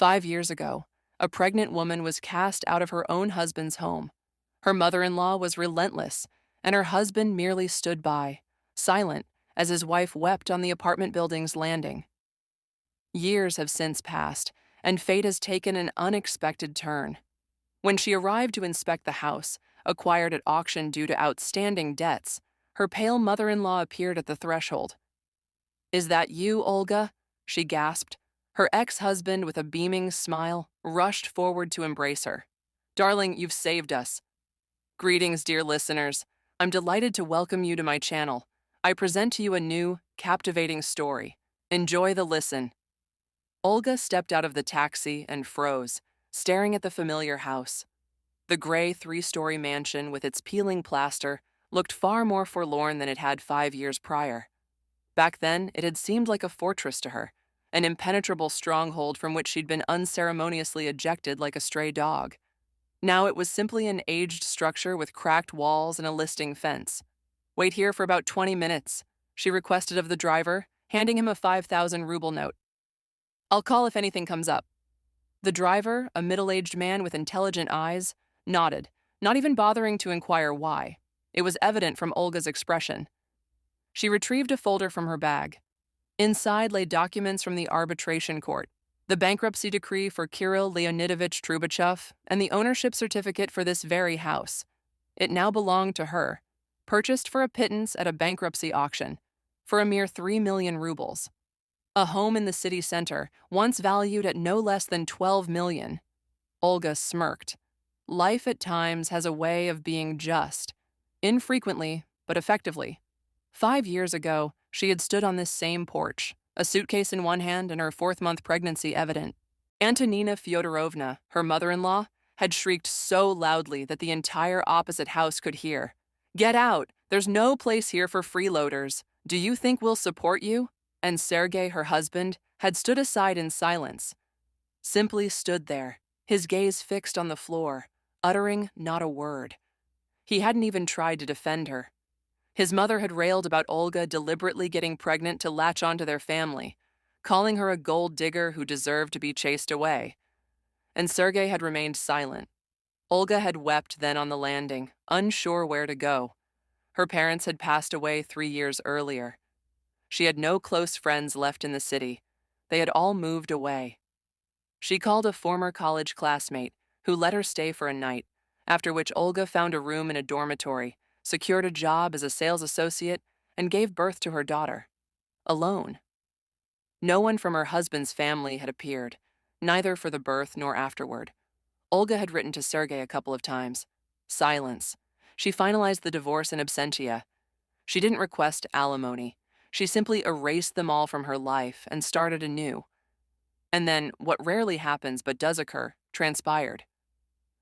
5 years ago, a pregnant woman was cast out of her own husband's home. Her mother-in-law was relentless, and her husband merely stood by, silent, as his wife wept on the apartment building's landing. Years have since passed, and fate has taken an unexpected turn. When she arrived to inspect the house, acquired at auction due to outstanding debts, her pale mother-in-law appeared at the threshold. "Is that you, Olga?" she gasped. Her ex-husband, with a beaming smile, rushed forward to embrace her. "Darling, you've saved us." Greetings, dear listeners. I'm delighted to welcome you to my channel. I present to you a new, captivating story. Enjoy the listen. Olga stepped out of the taxi and froze, staring at the familiar house. The gray three-story mansion with its peeling plaster looked far more forlorn than it had 5 years prior. Back then, it had seemed like a fortress to her, an impenetrable stronghold from which she'd been unceremoniously ejected like a stray dog. Now it was simply an aged structure with cracked walls and a listing fence. "Wait here for about 20 minutes, she requested of the driver, handing him a 5,000 ruble note. "I'll call if anything comes up." The driver, a middle-aged man with intelligent eyes, nodded, not even bothering to inquire why. It was evident from Olga's expression. She retrieved a folder from her bag. Inside lay documents from the arbitration court, the bankruptcy decree for Kirill Leonidovich Trubachev, and the ownership certificate for this very house. It now belonged to her, purchased for a pittance at a bankruptcy auction, for a mere 3 million rubles. A home in the city center, once valued at no less than 12 million. Olga smirked. Life at times has a way of being just, infrequently, but effectively. 5 years ago, she had stood on this same porch, a suitcase in one hand and her 4th-month pregnancy evident. Antonina Fyodorovna, her mother-in-law, had shrieked so loudly that the entire opposite house could hear. "Get out! There's no place here for freeloaders. Do you think we'll support you?" And Sergei, her husband, had stood aside in silence. Simply stood there, his gaze fixed on the floor, uttering not a word. He hadn't even tried to defend her. His mother had railed about Olga deliberately getting pregnant to latch onto their family, calling her a gold digger who deserved to be chased away. And Sergei had remained silent. Olga had wept then on the landing, unsure where to go. Her parents had passed away 3 years earlier. She had no close friends left in the city. They had all moved away. She called a former college classmate, who let her stay for a night, after which Olga found a room in a dormitory, secured a job as a sales associate, and gave birth to her daughter. Alone. No one from her husband's family had appeared, neither for the birth nor afterward. Olga had written to Sergei a couple of times. Silence. She finalized the divorce in absentia. She didn't request alimony. She simply erased them all from her life and started anew. And then, what rarely happens but does occur, transpired.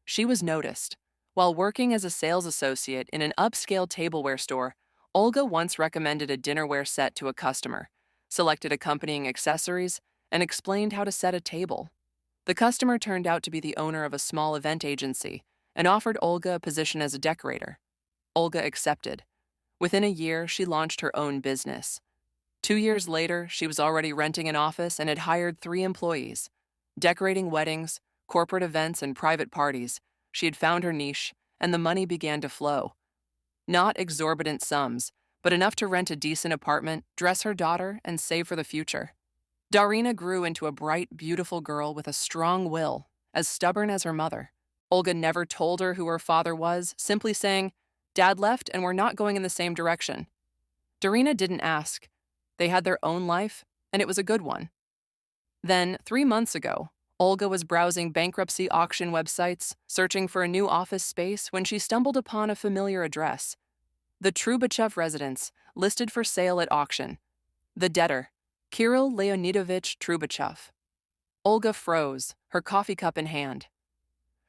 She was noticed. While working as a sales associate in an upscale tableware store, Olga once recommended a dinnerware set to a customer, selected accompanying accessories, and explained how to set a table. The customer turned out to be the owner of a small event agency and offered Olga a position as a decorator. Olga accepted. Within a year, she launched her own business. 2 years later, she was already renting an office and had hired 3 employees. Decorating weddings, corporate events, and private parties, she had found her niche, and the money began to flow. Not exorbitant sums, but enough to rent a decent apartment, dress her daughter, and save for the future. Darina grew into a bright, beautiful girl with a strong will, as stubborn as her mother. Olga never told her who her father was, simply saying, "Dad left and we're not going in the same direction." Darina didn't ask. They had their own life, and it was a good one. Then, 3 months ago, Olga was browsing bankruptcy auction websites, searching for a new office space when she stumbled upon a familiar address. The Trubachev residence, listed for sale at auction. The debtor, Kirill Leonidovich Trubachev. Olga froze, her coffee cup in hand.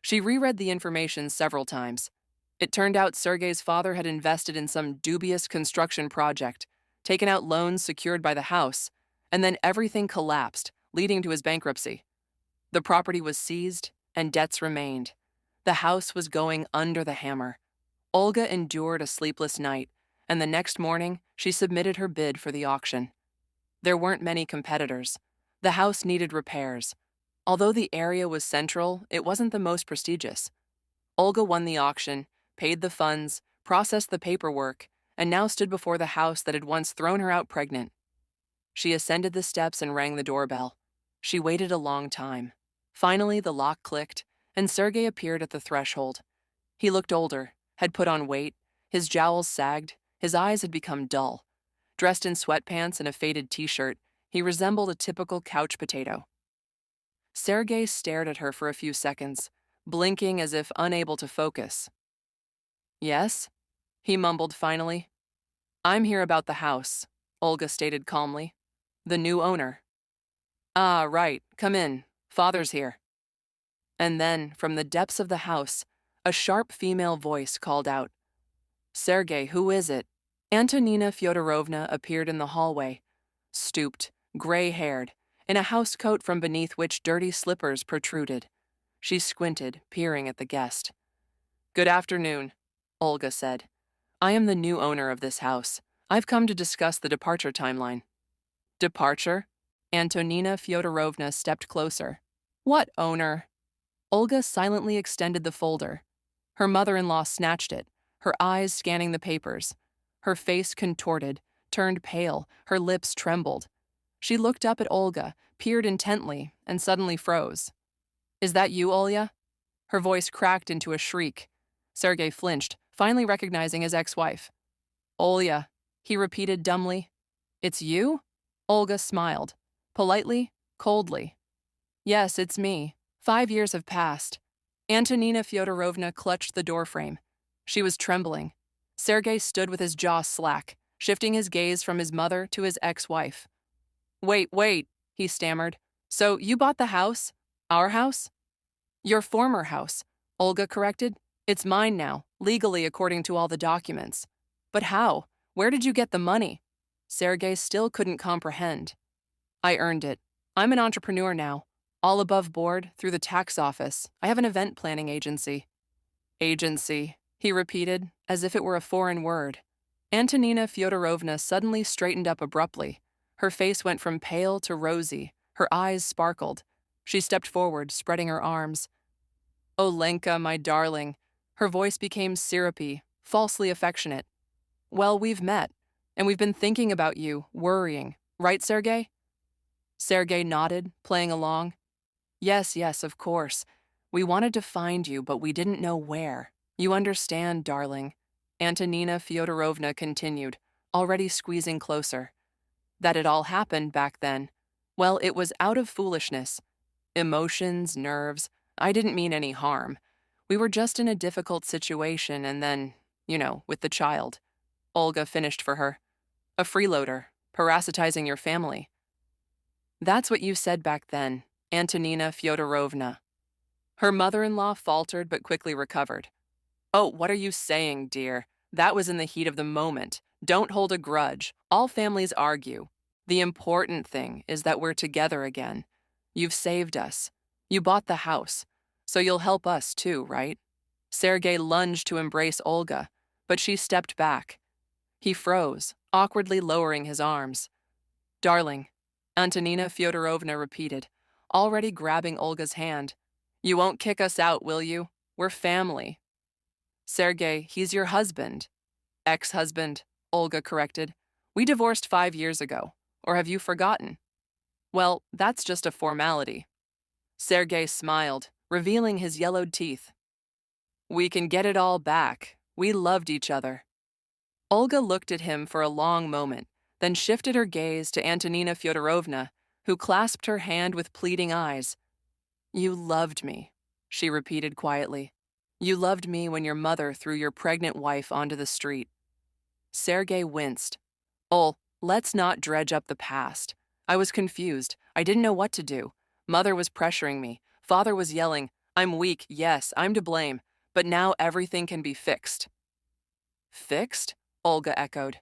She reread the information several times. It turned out Sergei's father had invested in some dubious construction project, taken out loans secured by the house, and then everything collapsed, leading to his bankruptcy. The property was seized, and debts remained. The house was going under the hammer. Olga endured a sleepless night, and the next morning, she submitted her bid for the auction. There weren't many competitors. The house needed repairs. Although the area was central, it wasn't the most prestigious. Olga won the auction, paid the funds, processed the paperwork, and now stood before the house that had once thrown her out pregnant. She ascended the steps and rang the doorbell. She waited a long time. Finally, the lock clicked, and Sergei appeared at the threshold. He looked older, had put on weight, his jowls sagged, his eyes had become dull. Dressed in sweatpants and a faded t-shirt, he resembled a typical couch potato. Sergei stared at her for a few seconds, blinking as if unable to focus. "Yes?" he mumbled finally. "I'm here about the house," Olga stated calmly. "The new owner." "Ah, right. Come in. Father's here." And then, from the depths of the house, a sharp female voice called out, "Sergei, who is it?" Antonina Fyodorovna appeared in the hallway, stooped, gray-haired, in a housecoat from beneath which dirty slippers protruded. She squinted, peering at the guest. "Good afternoon," Olga said. "I am the new owner of this house. I've come to discuss the departure timeline." "Departure?" Antonina Fyodorovna stepped closer. "What owner?" Olga silently extended the folder. Her mother-in-law snatched it, her eyes scanning the papers. Her face contorted, turned pale, her lips trembled. She looked up at Olga, peered intently, and suddenly froze. "Is that you, Olya?" Her voice cracked into a shriek. Sergei flinched, finally recognizing his ex-wife. "Olya," he repeated dumbly. "It's you?" Olga smiled, politely, coldly. "Yes, it's me. 5 years have passed." Antonina Fyodorovna clutched the doorframe. She was trembling. Sergei stood with his jaw slack, shifting his gaze from his mother to his ex-wife. Wait, he stammered. "So you bought the house? Our house?" "Your former house," Olga corrected. "It's mine now, legally according to all the documents." "But how? Where did you get the money?" Sergei still couldn't comprehend. "I earned it. I'm an entrepreneur now. All above board, through the tax office. I have an event planning agency." "Agency," he repeated, as if it were a foreign word. Antonina Fyodorovna suddenly straightened up abruptly. Her face went from pale to rosy. Her eyes sparkled. She stepped forward, spreading her arms. "Olenka, my darling." Her voice became syrupy, falsely affectionate. "Well, we've met, and we've been thinking about you, worrying. Right, Sergei?" Sergei nodded, playing along. Yes, of course. We wanted to find you, but we didn't know where. You understand, darling." Antonina Fyodorovna continued, already squeezing closer. "That it all happened back then. Well, it was out of foolishness. Emotions, nerves. I didn't mean any harm. We were just in a difficult situation, and then, with the child." Olga finished for her. "A freeloader, parasitizing your family." "That's what you said back then, Antonina Fyodorovna." Her mother-in-law faltered but quickly recovered. "Oh, what are you saying, dear? That was in the heat of the moment. Don't hold a grudge. All families argue. The important thing is that we're together again. You've saved us. You bought the house. So you'll help us too, right?" Sergei lunged to embrace Olga, but she stepped back. He froze, awkwardly lowering his arms. "Darling," Antonina Fyodorovna repeated, already grabbing Olga's hand. "You won't kick us out, will you? We're family." "Sergei, he's your husband." "Ex-husband," Olga corrected. "We divorced 5 years ago. Or have you forgotten?" "Well, that's just a formality." Sergei smiled, revealing his yellowed teeth. "We can get it all back. We loved each other." Olga looked at him for a long moment, then shifted her gaze to Antonina Fyodorovna, who clasped her hand with pleading eyes. "You loved me," she repeated quietly. "You loved me when your mother threw your pregnant wife onto the street." Sergei winced. Let's not dredge up the past. I was confused. I didn't know what to do. Mother was pressuring me. Father was yelling, I'm weak, yes, I'm to blame. But now everything can be fixed." "Fixed?" Olga echoed.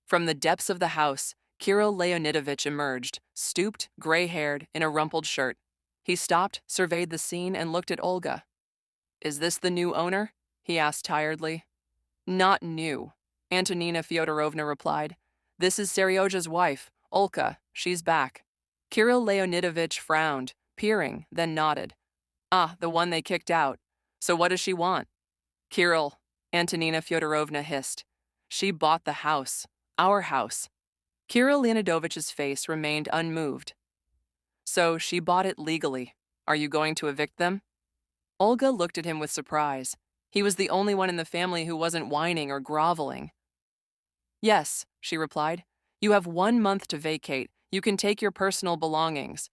From the depths of the house, Kirill Leonidovich emerged, stooped, gray-haired, in a rumpled shirt. He stopped, surveyed the scene, and looked at Olga. "Is this the new owner?" he asked tiredly. "Not new," Antonina Fyodorovna replied. "This is Seryoja's wife, Olka. She's back." Kirill Leonidovich frowned, peering, then nodded. Ah, the one they kicked out. So what does she want? Kirill, Antonina Fyodorovna hissed. She bought the house. Our house. Kirill Leonidovich's face remained unmoved. So she bought it legally. Are you going to evict them? Olga looked at him with surprise. He was the only one in the family who wasn't whining or groveling. Yes, she replied. You have 1 month to vacate. You can take your personal belongings.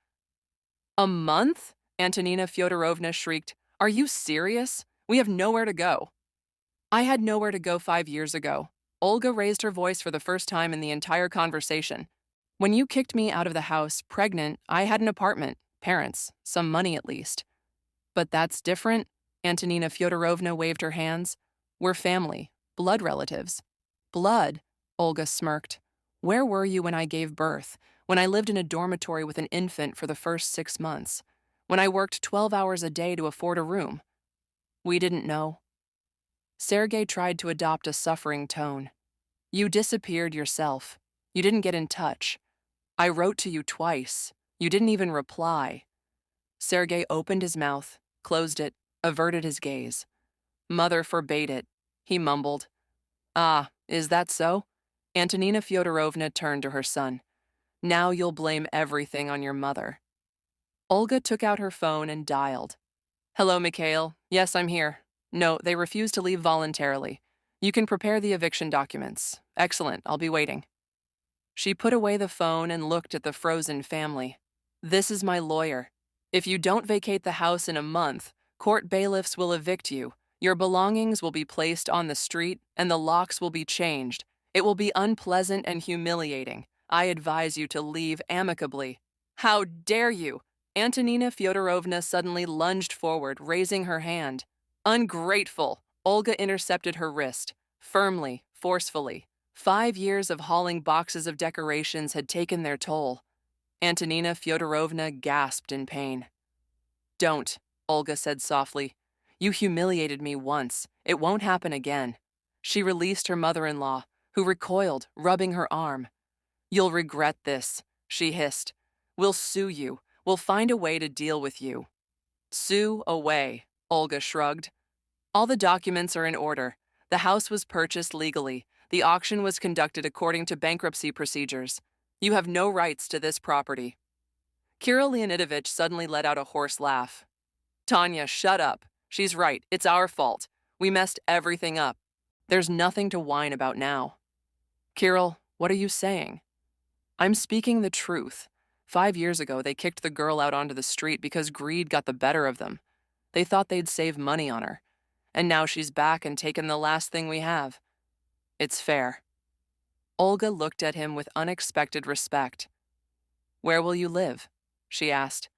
A month? Antonina Fyodorovna shrieked. Are you serious? We have nowhere to go. I had nowhere to go 5 years ago. Olga raised her voice for the first time in the entire conversation. When you kicked me out of the house, pregnant, I had an apartment, parents, some money at least. But that's different, Antonina Fyodorovna waved her hands. We're family, blood relatives. Blood, Olga smirked. Where were you when I gave birth? When I lived in a dormitory with an infant for the first 6 months? When I worked 12 hours a day to afford a room? We didn't know. Sergei tried to adopt a suffering tone. You disappeared yourself. You didn't get in touch. I wrote to you twice. You didn't even reply. Sergei opened his mouth, closed it, averted his gaze. Mother forbade it, he mumbled. Ah, is that so? Antonina Fyodorovna turned to her son. Now you'll blame everything on your mother. Olga took out her phone and dialed. Hello, Mikhail. Yes, I'm here. No, they refused to leave voluntarily. You can prepare the eviction documents. Excellent, I'll be waiting. She put away the phone and looked at the frozen family. This is my lawyer. If you don't vacate the house in a month, court bailiffs will evict you. Your belongings will be placed on the street, and the locks will be changed. It will be unpleasant and humiliating. I advise you to leave amicably. How dare you? Antonina Fyodorovna suddenly lunged forward, raising her hand. Ungrateful! Olga intercepted her wrist, firmly, forcefully. 5 years of hauling boxes of decorations had taken their toll. Antonina Fyodorovna gasped in pain. Don't, Olga said softly. You humiliated me once. It won't happen again. She released her mother-in-law, who recoiled, rubbing her arm. You'll regret this, she hissed. We'll sue you. We'll find a way to deal with you. Sue away, Olga shrugged. All the documents are in order. The house was purchased legally. The auction was conducted according to bankruptcy procedures. You have no rights to this property. Kirill Leonidovich suddenly let out a hoarse laugh. Tanya, shut up. She's right. It's our fault. We messed everything up. There's nothing to whine about now. Kirill, what are you saying? I'm speaking the truth. 5 years ago, they kicked the girl out onto the street because greed got the better of them. They thought they'd save money on her. And now she's back and taken the last thing we have. It's fair. Olga looked at him with unexpected respect. Where will you live? She asked.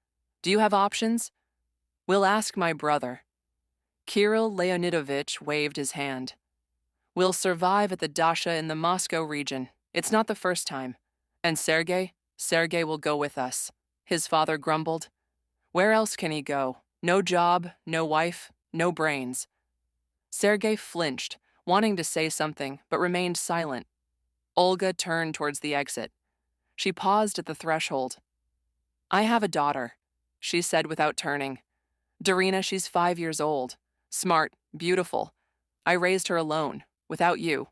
Do you have options? We'll ask my brother. Kirill Leonidovich waved his hand. We'll survive at the Dasha in the Moscow region. It's not the first time. And Sergei will go with us. His father grumbled. Where else can he go? No job, no wife, no brains. Sergei flinched, wanting to say something, but remained silent. Olga turned towards the exit. She paused at the threshold. I have a daughter, she said without turning. Darina, she's 5 years old. Smart, beautiful. I raised her alone, without you.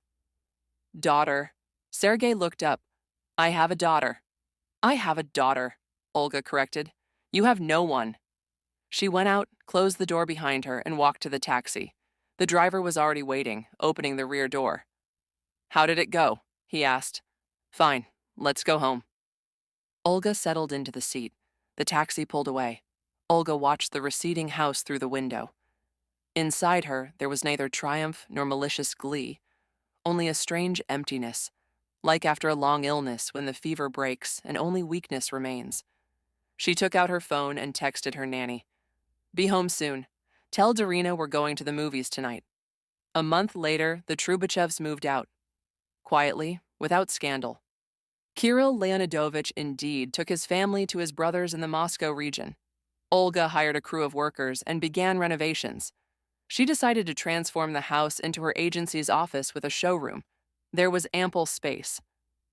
Daughter. Sergei looked up. I have a daughter. I have a daughter, Olga corrected. You have no one. She went out, closed the door behind her, and walked to the taxi. The driver was already waiting, opening the rear door. How did it go? He asked. Fine, let's go home. Olga settled into the seat. The taxi pulled away. Olga watched the receding house through the window. Inside her, there was neither triumph nor malicious glee, only a strange emptiness, like after a long illness when the fever breaks and only weakness remains. She took out her phone and texted her nanny. Be home soon. Tell Darina we're going to the movies tonight. A month later, the Trubachevs moved out. Quietly, without scandal. Kirill Leonidovich indeed took his family to his brothers in the Moscow region. Olga hired a crew of workers and began renovations. She decided to transform the house into her agency's office with a showroom. There was ample space.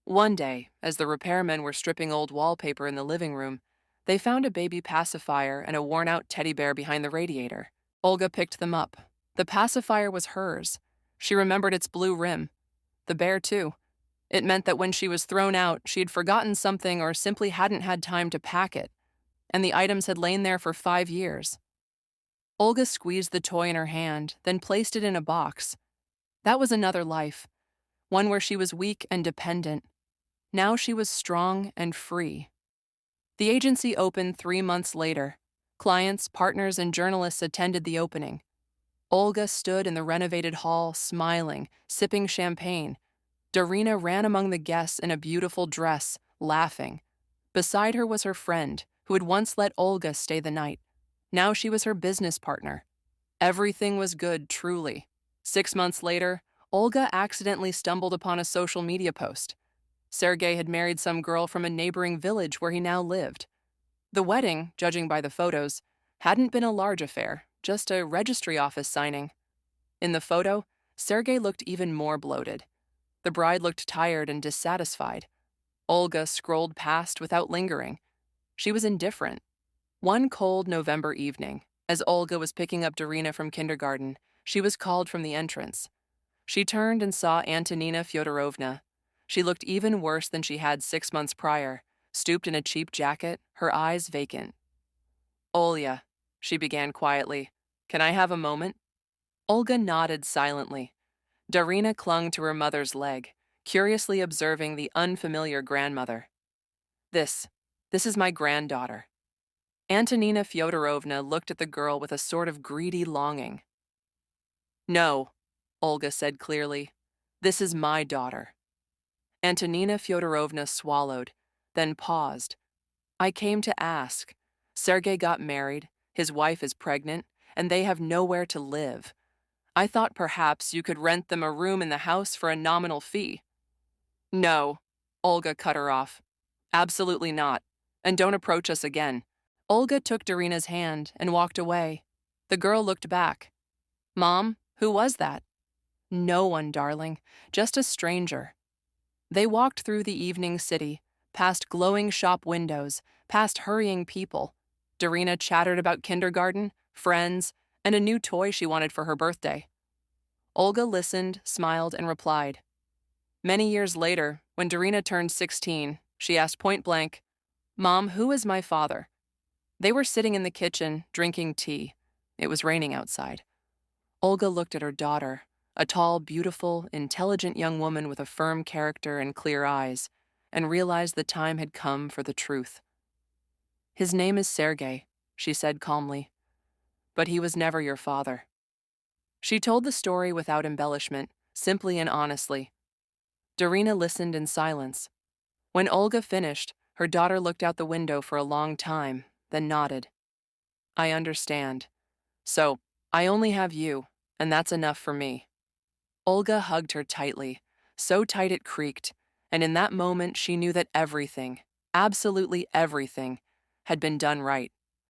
One day, as the repairmen were stripping old wallpaper in the living room, They found a baby pacifier and a worn-out teddy bear behind the radiator. Olga picked them up. The pacifier was hers. She remembered its blue rim. The bear, too. It meant that when she was thrown out, she had forgotten something or simply hadn't had time to pack it, and the items had lain there for 5 years. Olga squeezed the toy in her hand, then placed it in a box. That was another life, one where she was weak and dependent. Now she was strong and free. The agency opened 3 months later. Clients, partners, and journalists attended the opening. Olga stood in the renovated hall, smiling, sipping champagne. Darina ran among the guests in a beautiful dress, laughing. Beside her was her friend, who had once let Olga stay the night. Now she was her business partner. Everything was good, truly. 6 months later, Olga accidentally stumbled upon a social media post. Sergei had married some girl from a neighboring village where he now lived. The wedding, judging by the photos, hadn't been a large affair, just a registry office signing. In the photo, Sergei looked even more bloated. The bride looked tired and dissatisfied. Olga scrolled past without lingering. She was indifferent. One cold November evening, as Olga was picking up Darina from kindergarten, she was called from the entrance. She turned and saw Antonina Fyodorovna. She looked even worse than she had 6 months prior, stooped in a cheap jacket, her eyes vacant. "Olya," she began quietly, "can I have a moment?" Olga nodded silently. Darina clung to her mother's leg, curiously observing the unfamiliar grandmother. This is my granddaughter." Antonina Fyodorovna looked at the girl with a sort of greedy longing. "No," Olga said clearly. "This is my daughter." Antonina Fyodorovna swallowed, then paused. "I came to ask. Sergei got married, his wife is pregnant, and they have nowhere to live. I thought perhaps you could rent them a room in the house for a nominal fee." "No," Olga cut her off. "Absolutely not. And don't approach us again." Olga took Darina's hand and walked away. The girl looked back. "Mom, who was that?" "No one, darling. Just a stranger." They walked through the evening city, past glowing shop windows, past hurrying people. Darina chattered about kindergarten, friends, and a new toy she wanted for her birthday. Olga listened, smiled, and replied. Many years later, when Darina turned 16, she asked point blank, "Mom, who is my father?" They were sitting in the kitchen, drinking tea. It was raining outside. Olga looked at her daughter, a tall, beautiful, intelligent young woman with a firm character and clear eyes, and realized the time had come for the truth. "His name is Sergei," she said calmly, "but he was never your father." She told the story without embellishment, simply and honestly. Darina listened in silence. When Olga finished, her daughter looked out the window for a long time, then nodded. "I understand. So, I only have you, and that's enough for me." Olga hugged her tightly, so tight it creaked, and in that moment she knew that everything, absolutely everything, had been done right.